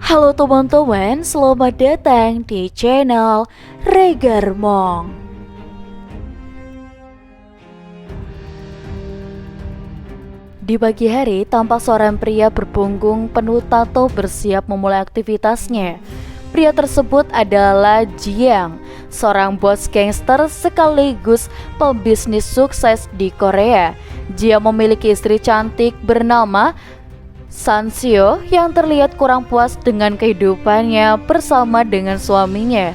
Halo teman-teman, selamat datang di channel Regarmong. Di pagi hari, tampak seorang pria berpunggung penuh tato bersiap memulai aktivitasnya. Pria tersebut adalah Jiang, seorang bos gangster sekaligus pembisnis sukses di Korea. Jiang memiliki istri cantik bernama Sansio yang terlihat kurang puas dengan kehidupannya bersama dengan suaminya.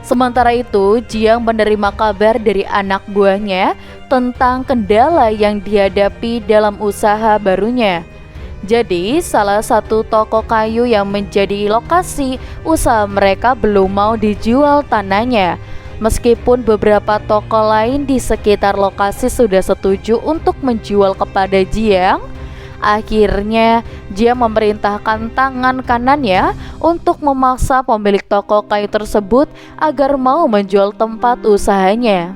Sementara itu, Jiang menerima kabar dari anak buahnya tentang kendala yang dihadapi dalam usaha barunya. Jadi, salah satu toko kayu yang menjadi lokasi usaha mereka belum mau dijual tanahnya. Meskipun beberapa toko lain di sekitar lokasi sudah setuju untuk menjual kepada Jiang, akhirnya Jiang memerintahkan tangan kanannya untuk memaksa pemilik toko kayu tersebut agar mau menjual tempat usahanya.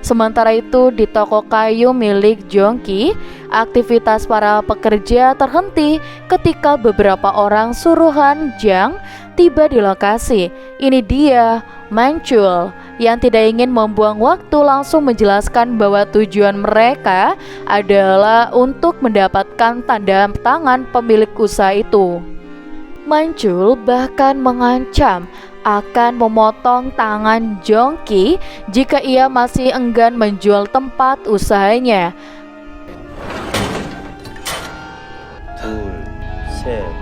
Sementara itu di toko kayu milik Jongki, aktivitas para pekerja terhenti ketika beberapa orang suruhan Jiang tiba di lokasi. Ini dia Mancul yang tidak ingin membuang waktu langsung menjelaskan bahwa tujuan mereka adalah untuk mendapatkan tanda tangan pemilik usaha itu. Mancul bahkan mengancam akan memotong tangan Jongki jika ia masih enggan menjual tempat usahanya. 둘, 셋.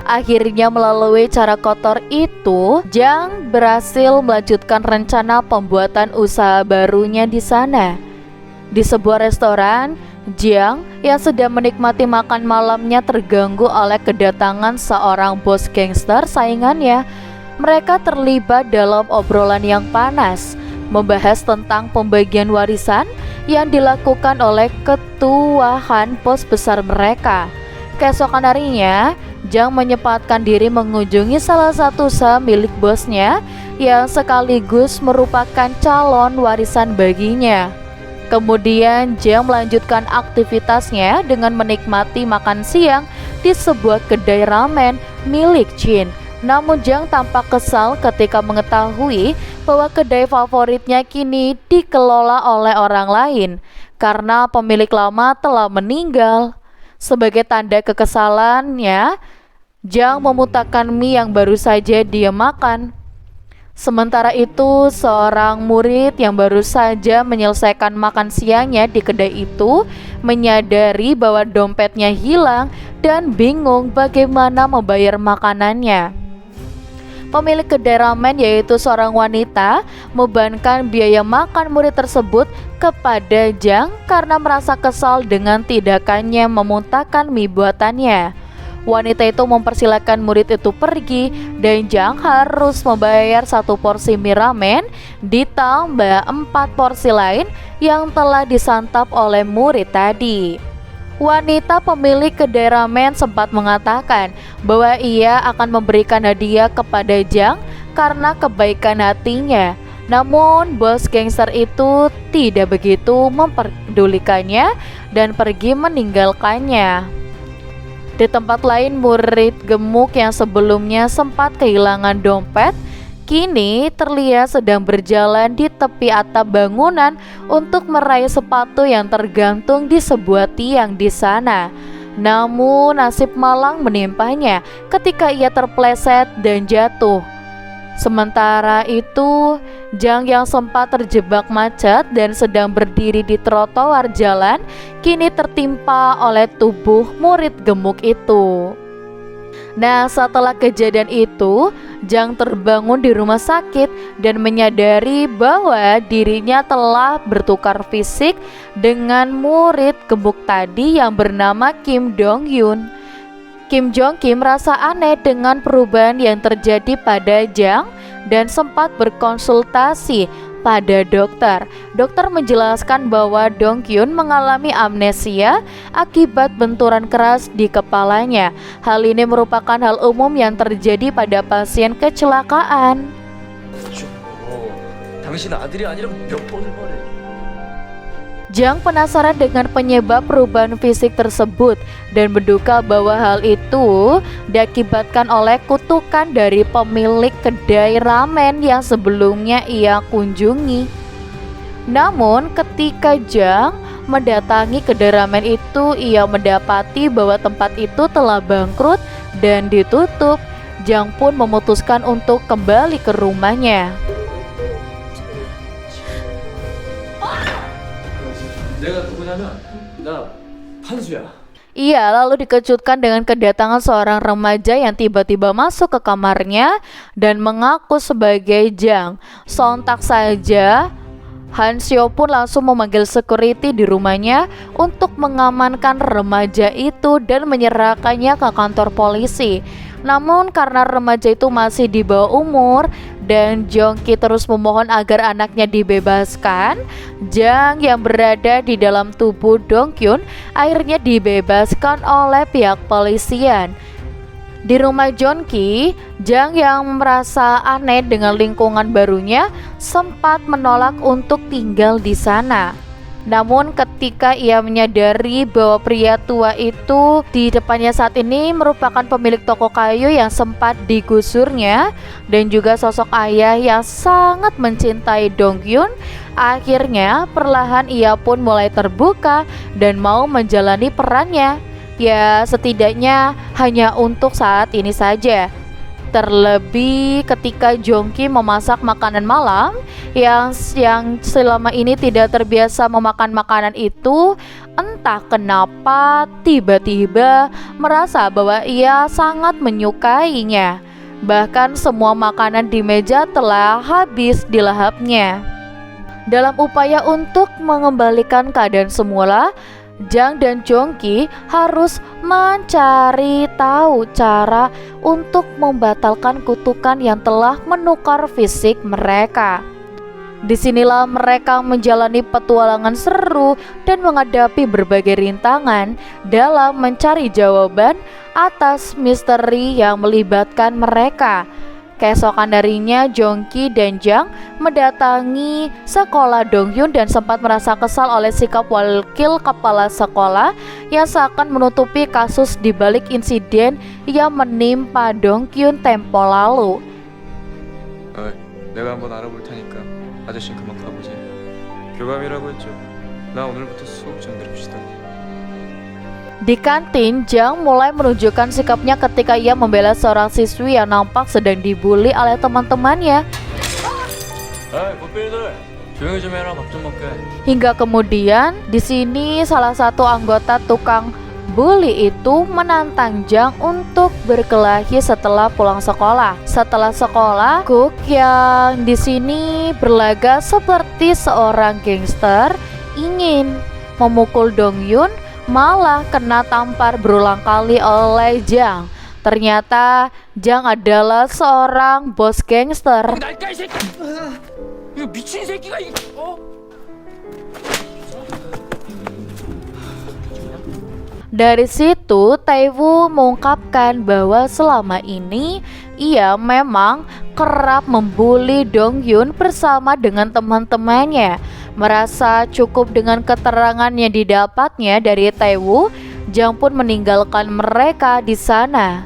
Akhirnya melalui cara kotor itu, Jiang berhasil melanjutkan rencana pembuatan usaha barunya di sana. Di sebuah restoran, Jiang yang sedang menikmati makan malamnya terganggu oleh kedatangan seorang bos gangster saingannya. Mereka terlibat dalam obrolan yang panas, membahas tentang pembagian warisan yang dilakukan oleh ketuaan bos besar mereka. Keesokan harinya, Jiang menyempatkan diri mengunjungi salah satu usaha milik bosnya yang sekaligus merupakan calon warisan baginya. Kemudian Jiang melanjutkan aktivitasnya dengan menikmati makan siang di sebuah kedai ramen milik Jin. Namun Jiang tampak kesal ketika mengetahui bahwa kedai favoritnya kini dikelola oleh orang lain karena pemilik lama telah meninggal. Sebagai tanda kekesalannya, Jiang memuntahkan mie yang baru saja dia makan. Sementara itu, seorang murid yang baru saja menyelesaikan makan siangnya di kedai itu menyadari bahwa dompetnya hilang dan bingung bagaimana membayar makanannya. Pemilik kedai ramen yaitu seorang wanita membebankan biaya makan murid tersebut kepada Jiang karena merasa kesal dengan tindakannya memuntahkan mie buatannya. Wanita itu mempersilahkan murid itu pergi dan Jiang harus membayar satu porsi mie ramen ditambah 4 porsi lain yang telah disantap oleh murid tadi. Wanita pemilik kedai ramen sempat mengatakan bahwa ia akan memberikan hadiah kepada Jiang karena kebaikan hatinya. Namun bos gangster itu tidak begitu memperdulikannya dan pergi meninggalkannya. Di tempat lain, murid gemuk yang sebelumnya sempat kehilangan dompet kini terlihat sedang berjalan di tepi atap bangunan untuk meraih sepatu yang tergantung di sebuah tiang di sana. Namun nasib malang menimpanya ketika ia terpleset dan jatuh. Sementara itu, Jiang yang sempat terjebak macet dan sedang berdiri di trotoar jalan kini tertimpa oleh tubuh murid gemuk itu. Nah, setelah kejadian itu, Jiang terbangun di rumah sakit dan menyadari bahwa dirinya telah bertukar fisik dengan murid gemuk tadi yang bernama Kim Dong Hyun. Kim Jong Kim merasa aneh dengan perubahan yang terjadi pada Jiang dan sempat berkonsultasi pada dokter. Dokter menjelaskan bahwa Dong Hyun mengalami amnesia akibat benturan keras di kepalanya. Hal ini merupakan hal umum yang terjadi pada pasien kecelakaan. 당신 아들이 아니라고 몇 번을 말해. Jang penasaran dengan penyebab perubahan fisik tersebut dan menduga bahwa hal itu diakibatkan oleh kutukan dari pemilik kedai ramen yang sebelumnya ia kunjungi. Namun ketika Jang mendatangi kedai ramen itu, ia mendapati bahwa tempat itu telah bangkrut dan ditutup. Jang pun memutuskan untuk kembali ke rumahnya. 내가 누구냐면 나 판수야. Ia lalu dikejutkan dengan kedatangan seorang remaja yang tiba-tiba masuk ke kamarnya dan mengaku sebagai Jang. Sontak saja Hansyo pun langsung memanggil security di rumahnya untuk mengamankan remaja itu dan menyerahkannya ke kantor polisi. Namun karena remaja itu masih di bawah umur dan Jongki terus memohon agar anaknya dibebaskan, Jang yang berada di dalam tubuh Dongkyun akhirnya dibebaskan oleh pihak polisian. Di rumah Jongki, Jang yang merasa aneh dengan lingkungan barunya sempat menolak untuk tinggal di sana. Namun ketika ia menyadari bahwa pria tua itu di depannya saat ini merupakan pemilik toko kayu yang sempat digusurnya dan juga sosok ayah yang sangat mencintai Dongkyun, akhirnya perlahan ia pun mulai terbuka dan mau menjalani perannya. Ya setidaknya hanya untuk saat ini saja. Terlebih ketika Jongki memasak makanan malam yang selama ini tidak terbiasa memakan makanan itu, entah kenapa tiba-tiba merasa bahwa ia sangat menyukainya. Bahkan semua makanan di meja telah habis dilahapnya. Dalam upaya untuk mengembalikan keadaan semula, Jang dan Jongki harus mencari tahu cara untuk membatalkan kutukan yang telah menukar fisik mereka. Disinilah mereka menjalani petualangan seru dan menghadapi berbagai rintangan dalam mencari jawaban atas misteri yang melibatkan mereka. Keesokan harinya, Jongki dan Jang mendatangi sekolah Donghyun dan sempat merasa kesal oleh sikap wakil kepala sekolah yang seakan menutupi kasus di balik insiden yang menimpa Donghyun tempo lalu. 내가 한번 알아볼 테니까 아저씨 그만 가보지. 교감이라고 했죠. 나 오늘부터 수업 좀 들읍시다. Di kantin, Jang mulai menunjukkan sikapnya ketika ia membela seorang siswi yang nampak sedang dibully oleh teman-temannya. 조용히 좀 해라. 밥 좀 먹게. Hingga kemudian di sini salah satu anggota tukang bully itu menantang Jang untuk berkelahi setelah pulang sekolah. Setelah sekolah, Cook yang di sini berlaga seperti seorang gangster ingin memukul Donghyun malah kena tampar berulang kali oleh Jang. Ternyata Jang adalah seorang bos gangster. Dari situ Taewoo mengungkapkan bahwa selama ini ia memang kerap membuli Donghyun bersama dengan teman-temannya. Merasa cukup dengan keterangan yang didapatnya dari Taewoo, Jang pun meninggalkan mereka di sana.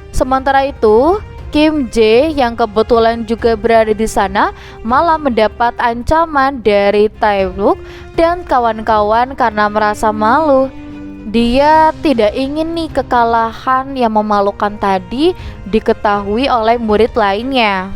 Sementara itu, Kim Jae yang kebetulan juga berada di sana malah mendapat ancaman dari Taewook dan kawan-kawan karena merasa malu. Dia tidak ingin nih kekalahan yang memalukan tadi diketahui oleh murid lainnya.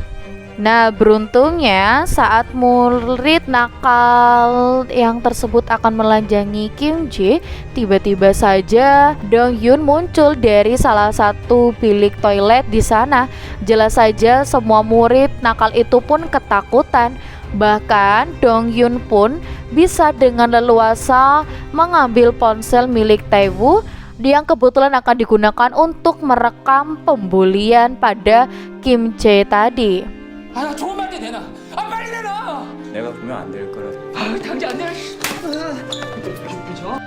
Nah, beruntungnya saat murid nakal yang tersebut akan melanjangi Kim Jae, tiba-tiba saja Donghyun muncul dari salah satu bilik toilet di sana. Jelas saja semua murid nakal itu pun ketakutan. Bahkan Donghyun pun bisa dengan leluasa mengambil ponsel milik Taewoo yang kebetulan akan digunakan untuk merekam pembulian pada Kim Jae tadi. 아, 좋은 말도 내놔. 아, 빨리 내놔. 내가 보면 안 될 거라서. 아, 당장 안 내놔.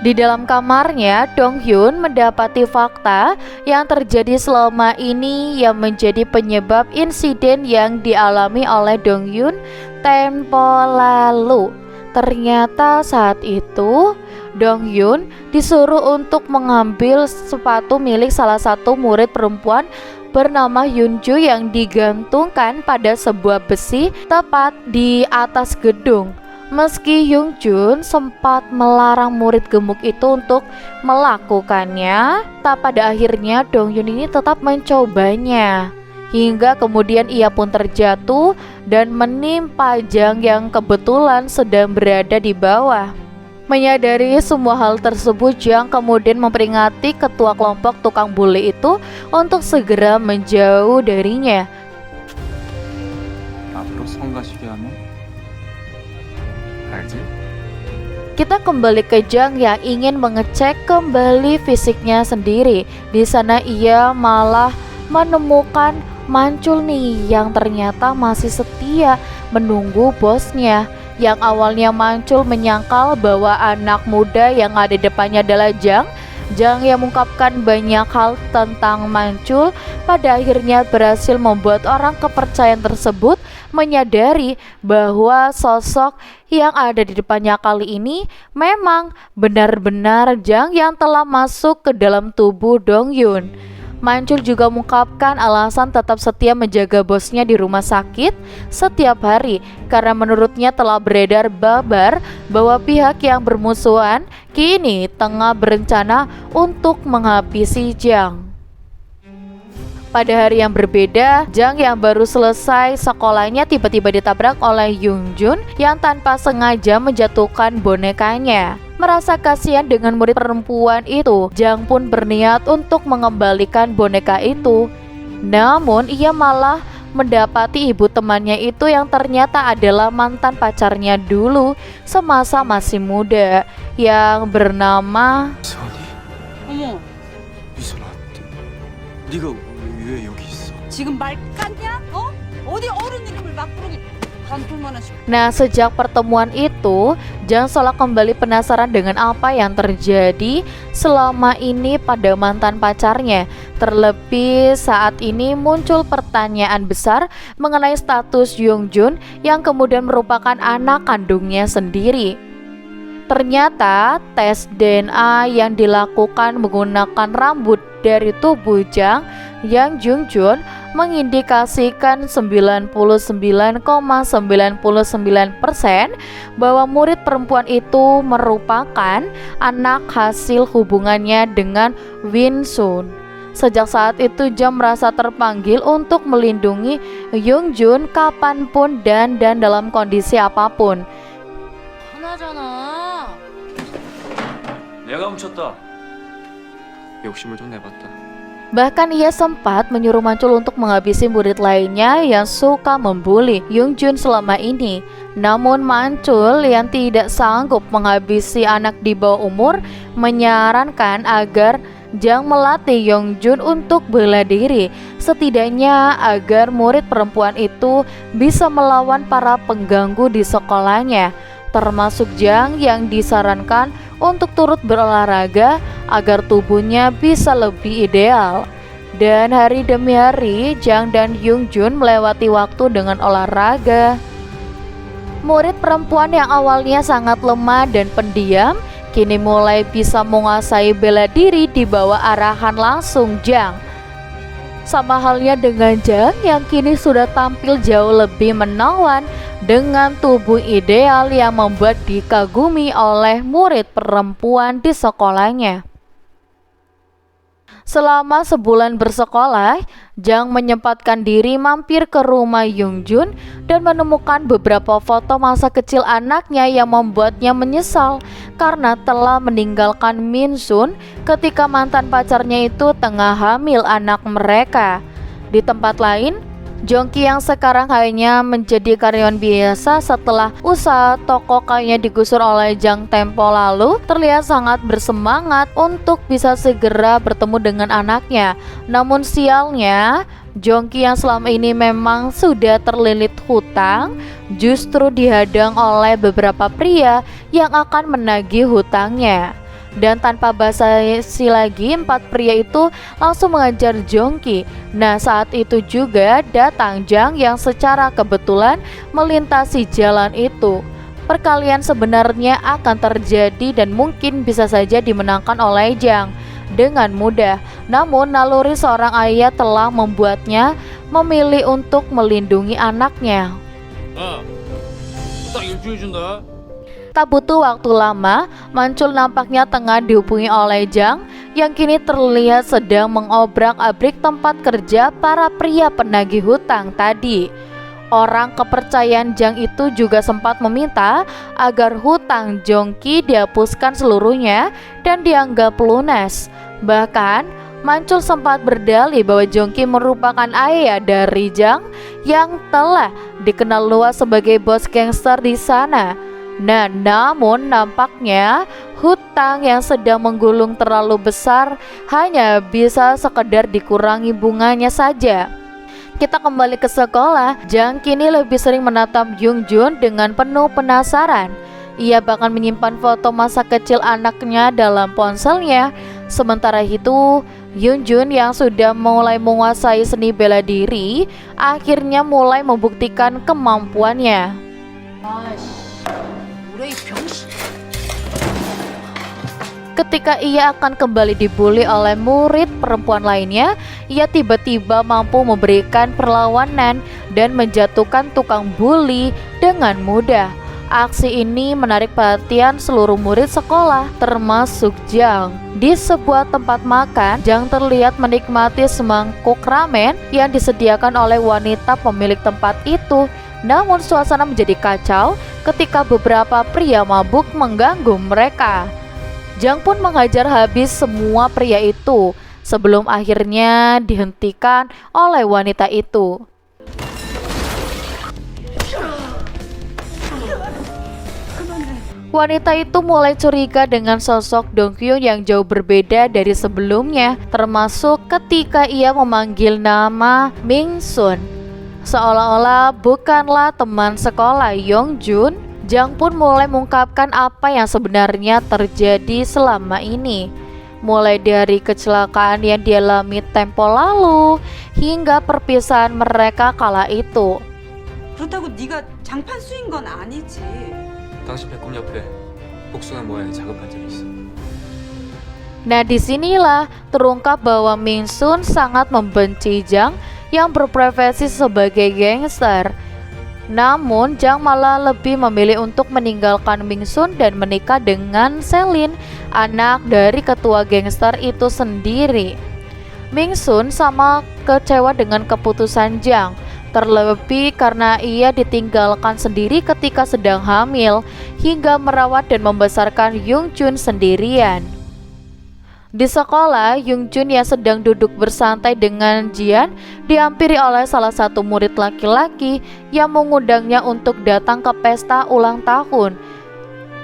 Di dalam kamarnya, Donghyun mendapati fakta yang terjadi selama ini yang menjadi penyebab insiden yang dialami oleh Donghyun tempo lalu. Ternyata saat itu Dong Yun disuruh untuk mengambil sepatu milik salah satu murid perempuan bernama Yunju yang digantungkan pada sebuah besi tepat di atas gedung. Meski Yungjun sempat melarang murid gemuk itu untuk melakukannya, tak pada akhirnya Dong Yun ini tetap mencobanya. Hingga kemudian ia pun terjatuh dan menimpa Jang yang kebetulan sedang berada di bawah. Menyadari semua hal tersebut, Jang kemudian memperingati ketua kelompok tukang bully itu untuk segera menjauh darinya. 앞으로 성가시게 하면 알지? Kita kembali ke Jang yang ingin mengecek kembali fisiknya sendiri. Di sana ia malah menemukan Mancul nih yang ternyata masih setia menunggu bosnya. Yang awalnya Mancul menyangkal bahwa anak muda yang ada di depannya adalah Jang yang mengungkapkan banyak hal tentang Mancul, pada akhirnya berhasil membuat orang kepercayaan tersebut menyadari bahwa sosok yang ada di depannya kali ini memang benar-benar Jang yang telah masuk ke dalam tubuh Dong Yun. Mancul juga mengungkapkan alasan tetap setia menjaga bosnya di rumah sakit setiap hari karena menurutnya telah beredar kabar bahwa pihak yang bermusuhan kini tengah berencana untuk menghabisi Jang. Pada hari yang berbeda, Jang yang baru selesai sekolahnya tiba-tiba ditabrak oleh Yungjun yang tanpa sengaja menjatuhkan bonekanya. Merasa kasihan dengan murid perempuan itu, Jang pun berniat untuk mengembalikan boneka itu. Namun ia malah mendapati ibu temannya itu yang ternyata adalah mantan pacarnya dulu semasa masih muda yang bernama 이선이? 어머, 이선아한테 네가 왜 여기 있어? 지금 말 깠냐? 어? 어디 어른 이름을 막 부르기 간통만 하시고. Nah, sejak pertemuan itu, Jang seolah kembali penasaran dengan apa yang terjadi selama ini pada mantan pacarnya. Terlebih saat ini muncul pertanyaan besar mengenai status Yungjun yang kemudian merupakan anak kandungnya sendiri. Ternyata tes DNA yang dilakukan menggunakan rambut dari tubuh Jang yang Jungjun mengindikasikan 99,99% bahwa murid perempuan itu merupakan anak hasil hubungannya dengan Winsun. Sejak saat itu Jang merasa terpanggil untuk melindungi Yungjun kapanpun dan dalam kondisi apapun. 하나잖아. 내가 훔쳤다. 욕심을 좀 내봤다. Bahkan ia sempat menyuruh Mancul untuk menghabisi murid lainnya yang suka membuli Yungjun selama ini. Namun Mancul yang tidak sanggup menghabisi anak di bawah umur menyarankan agar Jang melatih Yungjun untuk bela diri, setidaknya agar murid perempuan itu bisa melawan para pengganggu di sekolahnya, termasuk Jang yang disarankan untuk turut berolahraga agar tubuhnya bisa lebih ideal. Dan hari demi hari Jang dan Yungjun melewati waktu dengan olahraga. Murid perempuan yang awalnya sangat lemah dan pendiam kini mulai bisa menguasai bela diri di bawah arahan langsung Jang. Sama halnya dengan Jang yang kini sudah tampil jauh lebih menawan dengan tubuh ideal yang membuat dikagumi oleh murid perempuan di sekolahnya. Selama sebulan bersekolah, Jang menyempatkan diri mampir ke rumah Yungjun dan menemukan beberapa foto masa kecil anaknya yang membuatnya menyesal karena telah meninggalkan Minsun ketika mantan pacarnya itu tengah hamil anak mereka. Di tempat lain, Jongki yang sekarang hanya menjadi karyawan biasa setelah usaha toko kayaknya digusur oleh Jang tempo lalu, terlihat sangat bersemangat untuk bisa segera bertemu dengan anaknya. Namun sialnya, Jongki yang selama ini memang sudah terlilit hutang justru dihadang oleh beberapa pria yang akan menagih hutangnya. Dan tanpa basa-basi lagi, 4 pria itu langsung mengajar Jongki. Nah, saat itu juga datang Jang yang secara kebetulan melintasi jalan itu. perkalian sebenarnya akan terjadi dan mungkin bisa saja dimenangkan oleh Jang dengan mudah. Namun naluri seorang ayah telah membuatnya memilih untuk melindungi anaknya. 딱 일주일 준다. Tak butuh waktu lama, Mancul nampaknya tengah dihubungi oleh Jang yang kini terlihat sedang mengobrak-abrik tempat kerja para pria penagih hutang tadi. Orang kepercayaan Jang itu juga sempat meminta agar hutang Jongki dihapuskan seluruhnya dan dianggap lunas. Bahkan Mancul sempat berdalih bahwa Jongki merupakan ayah dari Jang yang telah dikenal luas sebagai bos gangster di sana. Nah, namun nampaknya hutang yang sedang menggulung terlalu besar hanya bisa sekedar dikurangi bunganya saja. Kita kembali ke sekolah. Jang kini lebih sering menatap Yungjun dengan penuh penasaran. Ia bahkan menyimpan foto masa kecil anaknya dalam ponselnya. Sementara itu, Yungjun yang sudah mulai menguasai seni bela diri akhirnya mulai membuktikan kemampuannya. 우리 병신. Ketika ia akan kembali dibully oleh murid perempuan lainnya, ia tiba-tiba mampu memberikan perlawanan dan menjatuhkan tukang bully dengan mudah. Aksi ini menarik perhatian seluruh murid sekolah, termasuk Jang. Di sebuah tempat makan, Jang terlihat menikmati semangkuk ramen yang disediakan oleh wanita pemilik tempat itu. Namun suasana menjadi kacau ketika beberapa pria mabuk mengganggu mereka. Jang pun menghajar habis semua pria itu sebelum akhirnya dihentikan oleh wanita itu. Wanita itu mulai curiga dengan sosok Dongkyun yang jauh berbeda dari sebelumnya, termasuk ketika ia memanggil nama Mingsun. Seolah-olah bukanlah teman sekolah Yongjun, Jang pun mulai mengungkapkan apa yang sebenarnya terjadi selama ini. Mulai dari kecelakaan yang dialami tempo lalu hingga perpisahan mereka kala itu. 그렇다고 네가 장판 수인 건 아니지. 당신 배꼽 옆에 복숭아 모양의 작은 반점이 있어. Nah, disinilah terungkap bahwa Mingsun sangat membenci Jang yang berprofesi sebagai gangster. Namun Jang malah lebih memilih untuk meninggalkan Mingsun dan menikah dengan Selin, anak dari ketua gangster itu sendiri. Mingsun sama kecewa dengan keputusan Jang, terlebih karena ia ditinggalkan sendiri ketika sedang hamil hingga merawat dan membesarkan Yungjun sendirian. Di sekolah, Yungjun yang sedang duduk bersantai dengan Jian dihampiri oleh salah satu murid laki-laki yang mengundangnya untuk datang ke pesta ulang tahun.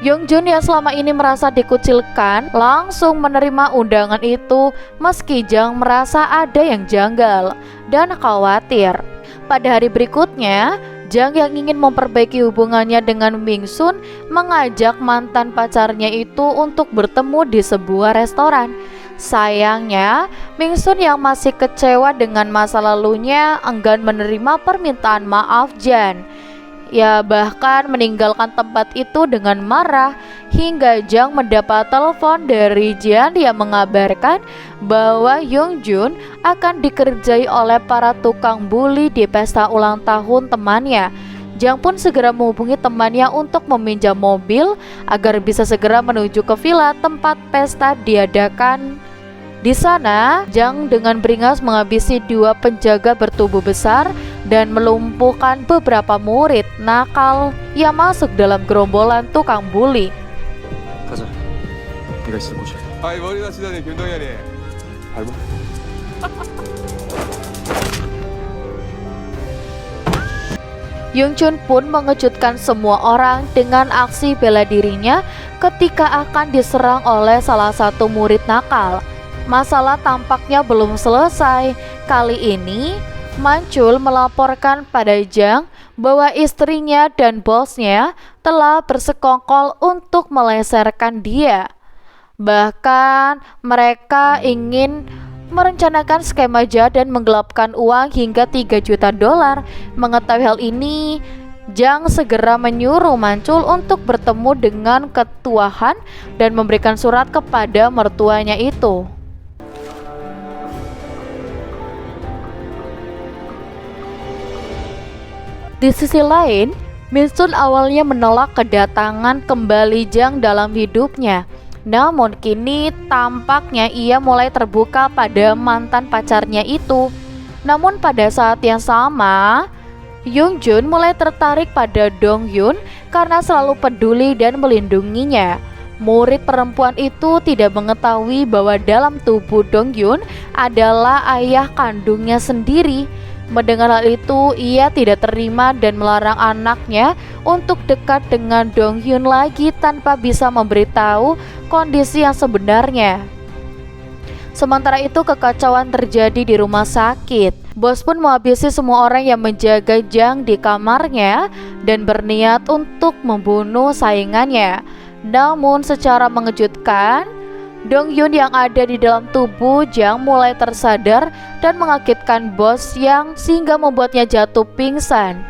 Yungjun yang selama ini merasa dikucilkan langsung menerima undangan itu meski Jang merasa ada yang janggal dan khawatir. Pada hari berikutnya, Jang yang ingin memperbaiki hubungannya dengan Mingsun mengajak mantan pacarnya itu untuk bertemu di sebuah restoran. Sayangnya, Mingsun yang masih kecewa dengan masa lalunya enggan menerima permintaan maaf Jan. Ia bahkan meninggalkan tempat itu dengan marah hingga Jang mendapat telepon dari Jian yang mengabarkan bahwa Yongjun akan dikerjai oleh para tukang bully di pesta ulang tahun temannya. Jang pun segera menghubungi temannya untuk meminjam mobil agar bisa segera menuju ke villa tempat pesta diadakan. Di sana, Jang dengan beringas menghabisi 2 penjaga bertubuh besar dan melumpuhkan beberapa murid nakal yang masuk dalam gerombolan tukang bully. 가자. 네가 있을 곳이야. 아이 머리가 쓰다니 김동현이 밟아. Yungjun pun mengejutkan semua orang dengan aksi bela dirinya ketika akan diserang oleh salah satu murid nakal. Masalah tampaknya belum selesai. Kali ini, Mancul melaporkan pada Jang bahwa istrinya dan bosnya telah bersekongkol untuk meleserkan dia. Bahkan mereka ingin merencanakan skema jahat dan menggelapkan uang hingga $3 juta. Mengetahui hal ini, Jang segera menyuruh Mancul untuk bertemu dengan ketua Han dan memberikan surat kepada mertuanya itu. Di sisi lain, Minsun awalnya menolak kedatangan kembali Jang dalam hidupnya. Namun kini tampaknya ia mulai terbuka pada mantan pacarnya itu. Namun pada saat yang sama, Yoongjun mulai tertarik pada Donghyun karena selalu peduli dan melindunginya. Murid perempuan itu tidak mengetahui bahwa dalam tubuh Donghyun adalah ayah kandungnya sendiri. Mendengar hal itu, ia tidak terima dan melarang anaknya untuk dekat dengan Donghyun lagi tanpa bisa memberitahu kondisi yang sebenarnya. Sementara itu, kekacauan terjadi di rumah sakit. Bos pun menghabisi semua orang yang menjaga Jang di kamarnya dan berniat untuk membunuh saingannya. Namun secara mengejutkan, Donghyun yang ada di dalam tubuh Jang mulai tersadar dan mengagetkan bos yang sehingga membuatnya jatuh pingsan.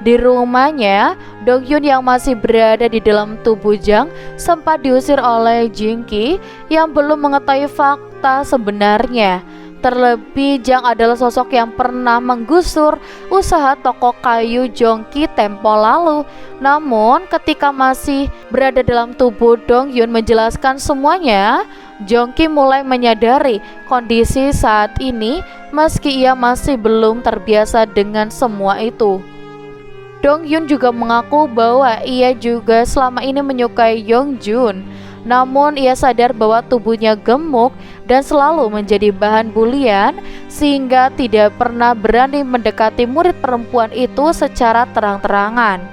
Di rumahnya, Donghyun yang masih berada di dalam tubuh Jang sempat diusir oleh Jinki yang belum mengetahui fakta sebenarnya. Terlebih Jang adalah sosok yang pernah menggusur usaha toko kayu Jongki tempo lalu. Namun ketika masih berada dalam tubuh Donghyun menjelaskan semuanya, Jongki mulai menyadari kondisi saat ini meski ia masih belum terbiasa dengan semua itu. Donghyun juga mengaku bahwa ia juga selama ini menyukai Yoongjun. Namun ia sadar bahwa tubuhnya gemuk dan selalu menjadi bahan bulian sehingga tidak pernah berani mendekati murid perempuan itu secara terang-terangan.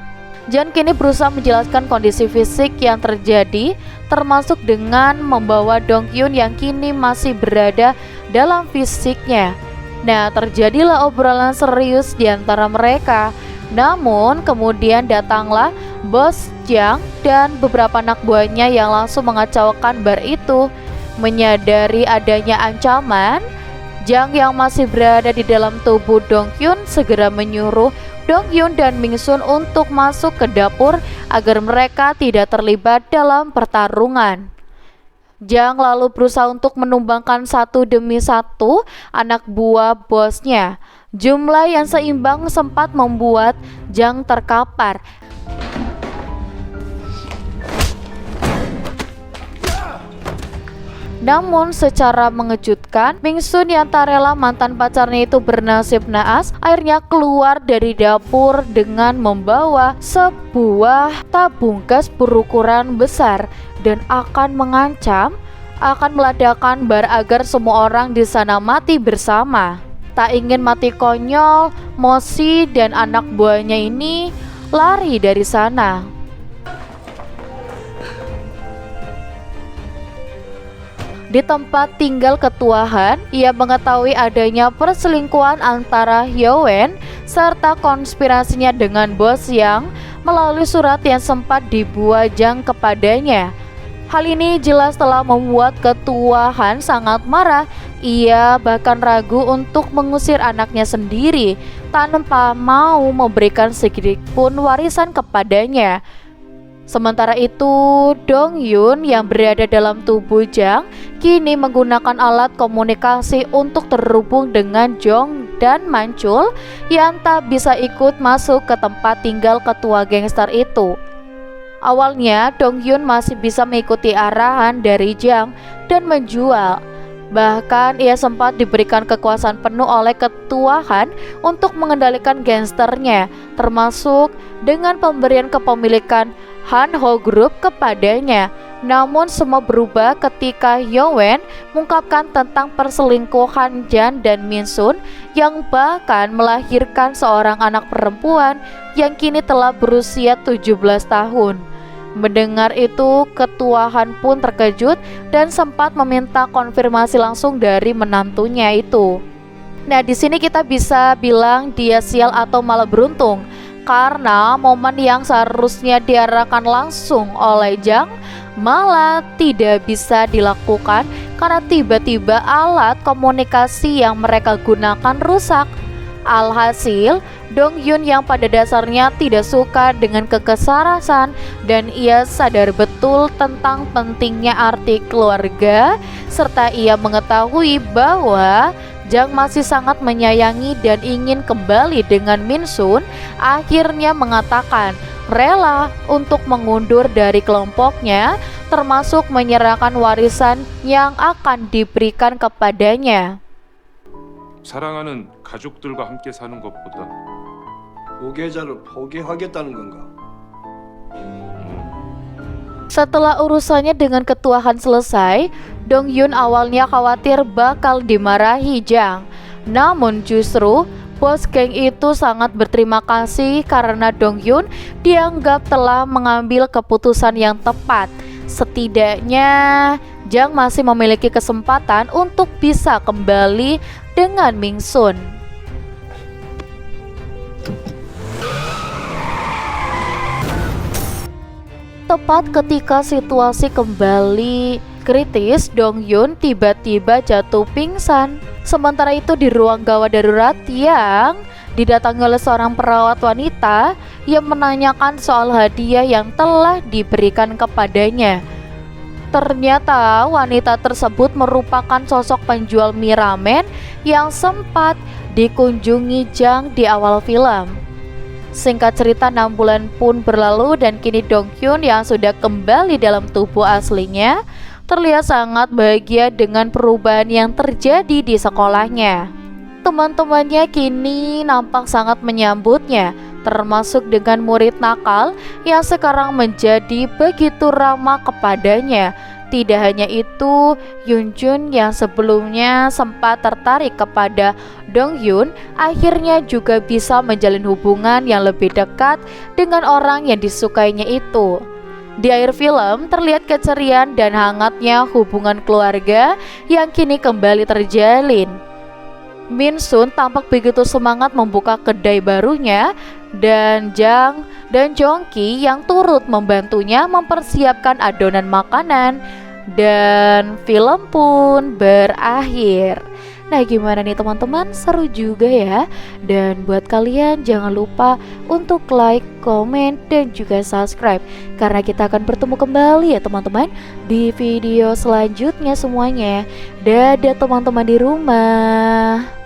Jan kini berusaha menjelaskan kondisi fisik yang terjadi, termasuk dengan membawa Donghyun yang kini masih berada dalam fisiknya. Nah, terjadilah obrolan serius di antara mereka. Namun kemudian datanglah bos Jang dan beberapa anak buahnya yang langsung mengacaukan bar itu. Menyadari adanya ancaman, Jang yang masih berada di dalam tubuh Donghyun segera menyuruh Donghyun dan Mingsun untuk masuk ke dapur agar mereka tidak terlibat dalam pertarungan. Jang lalu berusaha untuk menumbangkan satu demi satu anak buah bosnya. Jumlah yang seimbang sempat membuat Jang terkapar. Namun secara mengejutkan, Mingsun yang tak rela mantan pacarnya itu bernasib naas akhirnya keluar dari dapur dengan membawa sebuah tabung gas berukuran besar dan akan mengancam akan meledakkan bar agar semua orang di sana mati bersama. Tak ingin mati konyol, Moshi dan anak buahnya ini lari dari sana. Di tempat tinggal ketua Han, ia mengetahui adanya perselingkuhan antara Hyoen serta konspirasinya dengan bos yang melalui surat yang sempat dibuat Jang kepadanya. Hal ini jelas telah membuat ketua Han sangat marah. Ia bahkan ragu untuk mengusir anaknya sendiri tanpa mau memberikan sedikit pun warisan kepadanya. Sementara itu, Donghyun yang berada dalam tubuh Jang kini menggunakan alat komunikasi untuk terhubung dengan Jong dan Mancul yang tak bisa ikut masuk ke tempat tinggal ketua gangster itu. Awalnya, Donghyun masih bisa mengikuti arahan dari Jang dan menjual. Bahkan ia sempat diberikan kekuasaan penuh oleh ketua Han untuk mengendalikan gangsternya, termasuk dengan pemberian kepemilikan Han Ho Group kepadanya. Namun semua berubah ketika Hyoen mengungkapkan tentang perselingkuhan Jan dan Minsun yang bahkan melahirkan seorang anak perempuan yang kini telah berusia 17 tahun. Mendengar itu, ketua Han pun terkejut dan sempat meminta konfirmasi langsung dari menantunya itu. Nah, di sini kita bisa bilang dia sial atau malah beruntung, karena momen yang seharusnya diarahkan langsung oleh Jang malah tidak bisa dilakukan karena tiba-tiba alat komunikasi yang mereka gunakan rusak. Alhasil, Dong Hyun yang pada dasarnya tidak suka dengan kekesarasan dan ia sadar betul tentang pentingnya arti keluarga, serta ia mengetahui bahwa Jang masih sangat menyayangi dan ingin kembali dengan Min Sun, akhirnya mengatakan rela untuk mengundur dari kelompoknya, termasuk menyerahkan warisan yang akan diberikan kepadanya. 사랑하는 가족들과 함께 사는 것보다 후계자를 포기하겠다는 건가? Setelah urusannya dengan ketuaan selesai, Dong Hyun awalnya khawatir bakal dimarahi Jang. Namun justru bos geng itu sangat berterima kasih karena Dong Hyun dianggap telah mengambil keputusan yang tepat. Setidaknya Jang masih memiliki kesempatan untuk bisa kembali dengan Min Sun. Tepat ketika situasi kembali kritis, Dong Hyun tiba-tiba jatuh pingsan. Sementara itu di ruang gawat darurat yang didatangi oleh seorang perawat wanita yang menanyakan soal hadiah yang telah diberikan kepadanya. Ternyata wanita tersebut merupakan sosok penjual mie ramen yang sempat dikunjungi Jang di awal film. Singkat cerita, 6 bulan pun berlalu dan kini Dong Hyun yang sudah kembali dalam tubuh aslinya terlihat sangat bahagia dengan perubahan yang terjadi di sekolahnya. Teman-temannya kini nampak sangat menyambutnya, termasuk dengan murid nakal yang sekarang menjadi begitu ramah kepadanya. Tidak hanya itu, Yoon Jun yang sebelumnya sempat tertarik kepada Dong Hyun akhirnya juga bisa menjalin hubungan yang lebih dekat dengan orang yang disukainya itu. Di akhir film terlihat keceriaan dan hangatnya hubungan keluarga yang kini kembali terjalin. Min Sun tampak begitu semangat membuka kedai barunya dan Jang dan Jong Ki yang turut membantunya mempersiapkan adonan makanan, dan film pun berakhir. Nah, gimana nih teman-teman? Seru juga ya. Dan buat kalian jangan lupa untuk like, komen, dan juga subscribe, karena kita akan bertemu kembali ya teman-teman di video selanjutnya semuanya. Dadah teman-teman di rumah.